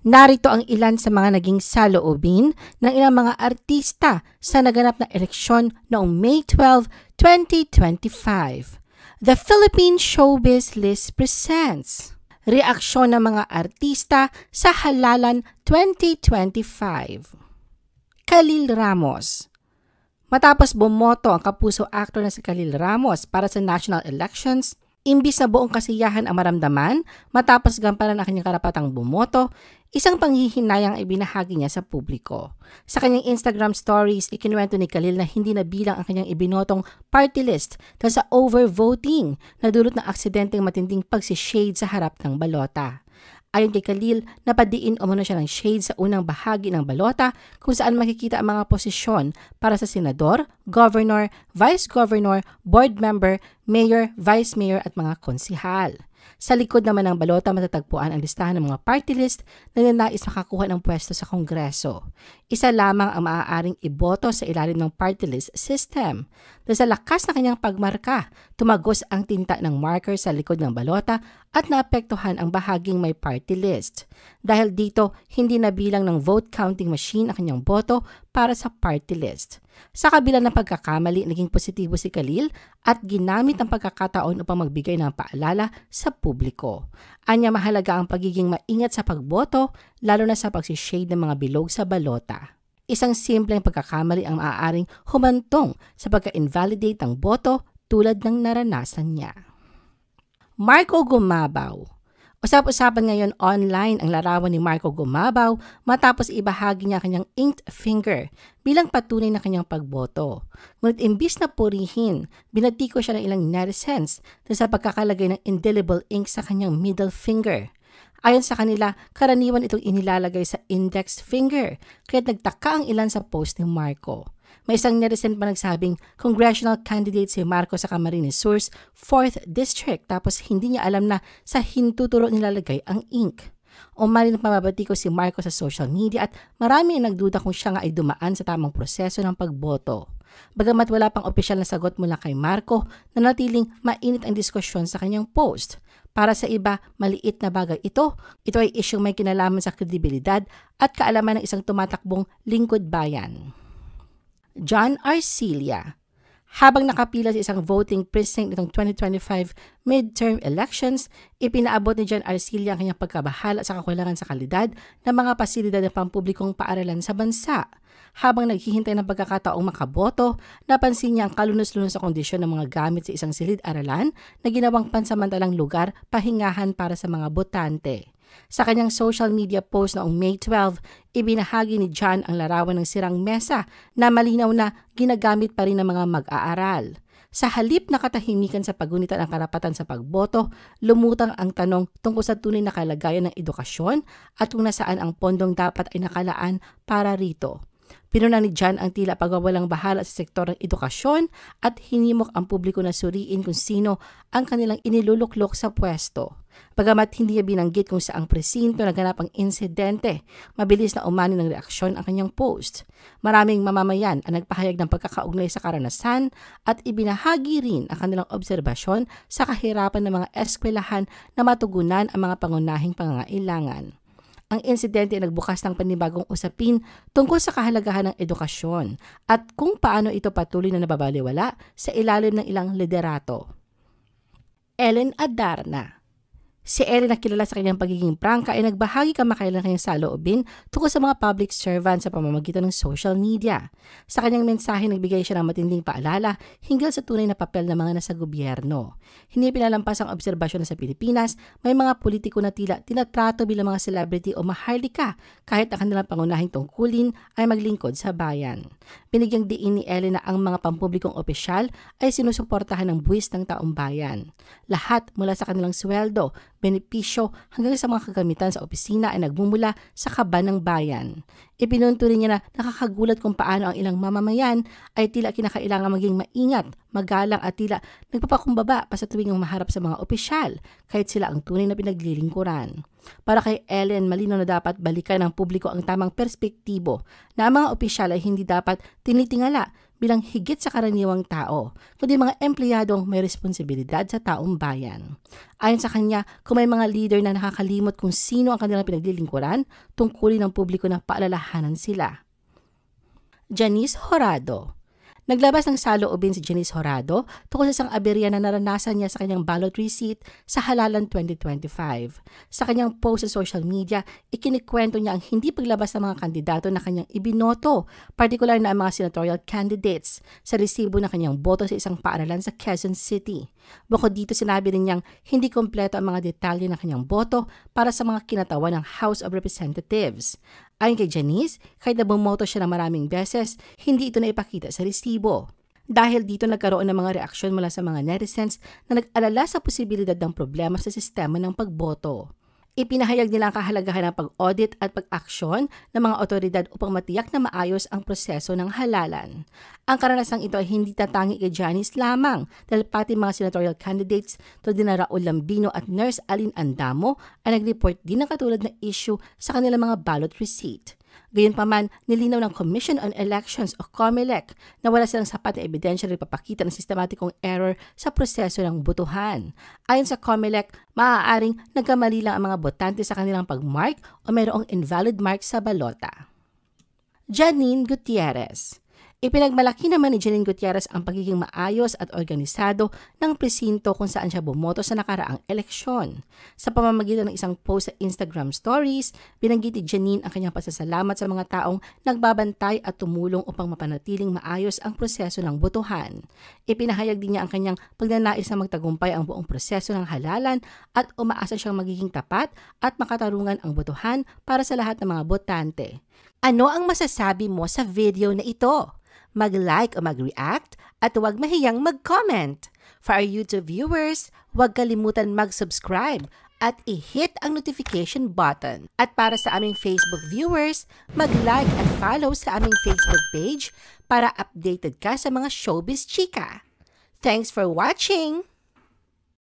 Narito ang ilan sa mga naging saloobin ng ilang mga artista sa naganap na eleksyon noong May 12, 2025. The Philippine Showbiz List presents Reaksyon ng mga artista sa Halalan 2025. Khalil Ramos. Matapos bumoto ang kapuso actor na si Khalil Ramos para sa national elections, imbis na buong kasiyahan ang maramdaman matapos gampanan ang kanyang karapatang bumoto, isang panghihinayang ay binahagi niya sa publiko. Sa kanyang Instagram stories, ikinuwento ni Khalil na hindi nabilang ang kanyang ibinotong party list dahil sa overvoting na dulot ng aksidenteng matinding pagsishade sa harap ng balota. Ayon kay Khalil, napadiin umano siya ng shade sa unang bahagi ng balota kung saan makikita ang mga posisyon para sa senador, governor, vice governor, board member, mayor, vice mayor at mga konsihal. Sa likod naman ng balota matatagpuan ang listahan ng mga party list na ninais makakuha ng pwesto sa Kongreso. Isa lamang ang maaaring iboto sa ilalim ng party list system. Dahil sa lakas na kanyang pagmarka, tumagos ang tinta ng marker sa likod ng balota at naapektuhan ang bahaging may party list. Dahil dito, hindi nabilang ng vote counting machine ang kanyang boto para sa party list. Sa kabila ng pagkakamali, naging positibo si Khalil at ginamit ang pagkakataon upang magbigay ng paalala sa publiko. Anya mahalaga ang pagiging maingat sa pagboto, lalo na sa pagsishade ng mga bilog sa balota. Isang simpleng pagkakamali ang maaaring humantong sa pagka-invalidate ng boto tulad ng naranasan niya. Marco Gumabaw. Usap-usapan ngayon online ang larawan ni Marco Gumabaw matapos ibahagi niya kanyang inked finger bilang patunay na kanyang pagboto. Ngunit imbis na purihin, binatiko siya ng ilang netizens dahil sa pagkakalagay ng indelible ink sa kanyang middle finger. Ayon sa kanila, karaniwan itong inilalagay sa index finger, kaya't nagtaka ang ilan sa post ni Marco. May isang netizen pa nagsabing congressional candidate si Marco sa Camarines Sur's 4th District tapos hindi niya alam na sa hintuturo nilalagay ang ink. Umali ng pamabati ko si Marco sa social media at marami ang nagduda kung siya nga ay dumaan sa tamang proseso ng pagboto. Bagamat wala pang opisyal na sagot mula kay Marco, nanatiling mainit ang diskusyon sa kanyang post. Para sa iba, maliit na bagay ito. Ito ay isyong may kinalaman sa kredibilidad at kaalaman ng isang tumatakbong lingkod bayan. John Arcilla. Habang nakapila sa isang voting precinct nitong 2025 midterm elections, ipinaabot ni John Arcilla ang kanyang pagkabahala sa kakulangan sa kalidad ng mga pasilidad ng pampublikong paaralan sa bansa. Habang naghihintay ng pagkakataong makaboto, napansin niya ang kalunos-lunos sa kondisyon ng mga gamit sa isang silid-aralan na ginawang pansamantalang lugar pahingahan para sa mga botante. Sa kanyang social media post noong May 12, ibinahagi ni John ang larawan ng sirang mesa na malinaw na ginagamit pa rin ng mga mag-aaral. Sa halip na katahimikan sa pagunita ng karapatan sa pagboto, lumutang ang tanong tungkol sa tunay na kalagayan ng edukasyon at kung nasaan ang pondong dapat ay nakalaan para rito. Pinuna ni John ang tila pagwawalang bahala sa sektor ng edukasyon at hinimok ang publiko na suriin kung sino ang kanilang iniluluklok sa pwesto. Bagamat hindi niya binanggit kung saang presinto naganap ang insidente, mabilis na umani ng reaksyon ang kanyang post. Maraming mamamayan ang nagpahayag ng pagkakaugnay sa karanasan at ibinahagi rin ang kanilang obserbasyon sa kahirapan ng mga eskwelahan na matugunan ang mga pangunahing pangangailangan. Ang insidente ay nagbukas ng panibagong usapin tungkol sa kahalagahan ng edukasyon at kung paano ito patuloy na nababaliwala sa ilalim ng ilang liderato. Ellen Adarna. Si Ellen na kilala sa kanyang pagiging prangka ay nagbahagi kamakailan ng kanyang saloobin tungkol sa mga public servant sa pamamagitan ng social media. Sa kanyang mensahe, nagbigay siya ng matinding paalala hinggil sa tunay na papel ng mga nasa gobyerno. Hindi pinalampas ang obserbasyon na sa Pilipinas, may mga politiko na tila tinatrato bilang mga celebrity o maharlika kahit ang kanilang pangunahing tungkulin ay maglingkod sa bayan. Binigyang diin ni Ellen na ang mga pampublikong opisyal ay sinusuportahan ng buwis ng taong bayan. Lahat mula sa kanilang sweldo, benepisyo hanggang sa mga kagamitan sa opisina ay nagmumula sa kaban ng bayan. Ipinunto rin niya na nakakagulat kung paano ang ilang mamamayan ay tila kinakailangan maging maingat, magalang at tila nagpapakumbaba pa sa tuwing maharap sa mga opisyal kahit sila ang tunay na pinaglilingkuran. Para kay Ellen, malinaw na dapat balikan ng publiko ang tamang perspektibo na ang mga opisyal ay hindi dapat tinitingala bilang higit sa karaniwang tao, kundi mga empleyadong may responsibilidad sa taong bayan. Ayon sa kanya, kung may mga leader na nakakalimot kung sino ang kanilang pinaglilingkuran, tungkulin ng publiko na paalalahanan sila. Janice Horado. Naglabas ng saloobin si Janice Horado tungkol sa isang aberya na naranasan niya sa kanyang ballot receipt sa halalan 2025. Sa kanyang post sa social media, ikinikwento niya ang hindi paglabas ng mga kandidato na kanyang ibinoto, partikular na ang mga senatorial candidates, sa resibo ng kanyang boto sa isang paaralan sa Quezon City. Bukod dito, sinabi rin niyang hindi kompleto ang mga detalye ng kanyang boto para sa mga kinatawan ng House of Representatives. Ayon kay Janice, kahit na bumoto siya ng maraming beses, hindi ito naipakita sa resibo. Dahil dito nagkaroon ng mga reaksyon mula sa mga netizens na nag-alala sa posibilidad ng problema sa sistema ng pagboto. Ipinahayag nila ang kahalagahan ng pag-audit at pag-aksyon ng mga otoridad upang matiyak na maayos ang proseso ng halalan. Ang karanasang ito ay hindi tatangi kay Janice lamang dahil pati mga senatorial candidates tulad ni Raul Lambino at Nurse Aline Andamo ay nag-report din ng katulad na issue sa kanilang mga ballot receipt. Gayunpaman, nilinaw ng Commission on Elections o COMELEC na wala silang sapat na ebidensya na ipapakita ng sistematikong error sa proseso ng botohan. Ayon sa COMELEC, maaaring nagkamali lang ang mga botante sa kanilang pagmark o mayroong invalid mark sa balota. Janine Gutierrez. Ipinagmalaki naman ni Janine Gutierrez ang pagiging maayos at organisado ng presinto kung saan siya bumoto sa nakaraang eleksyon. Sa pamamagitan ng isang post sa Instagram stories, binanggit ni Janine ang kanyang pasasalamat sa mga taong nagbabantay at tumulong upang mapanatiling maayos ang proseso ng botohan. Ipinahayag din niya ang kanyang pagnanais na magtagumpay ang buong proseso ng halalan at umaasa siyang magiging tapat at makatarungan ang botohan para sa lahat ng mga botante. Ano ang masasabi mo sa video na ito? Mag-like o mag-react at huwag mahiyang mag-comment. For our YouTube viewers, huwag kalimutan mag-subscribe at i-hit ang notification button. At para sa aming Facebook viewers, mag-like at follow sa aming Facebook page para updated ka sa mga showbiz chika. Thanks for watching!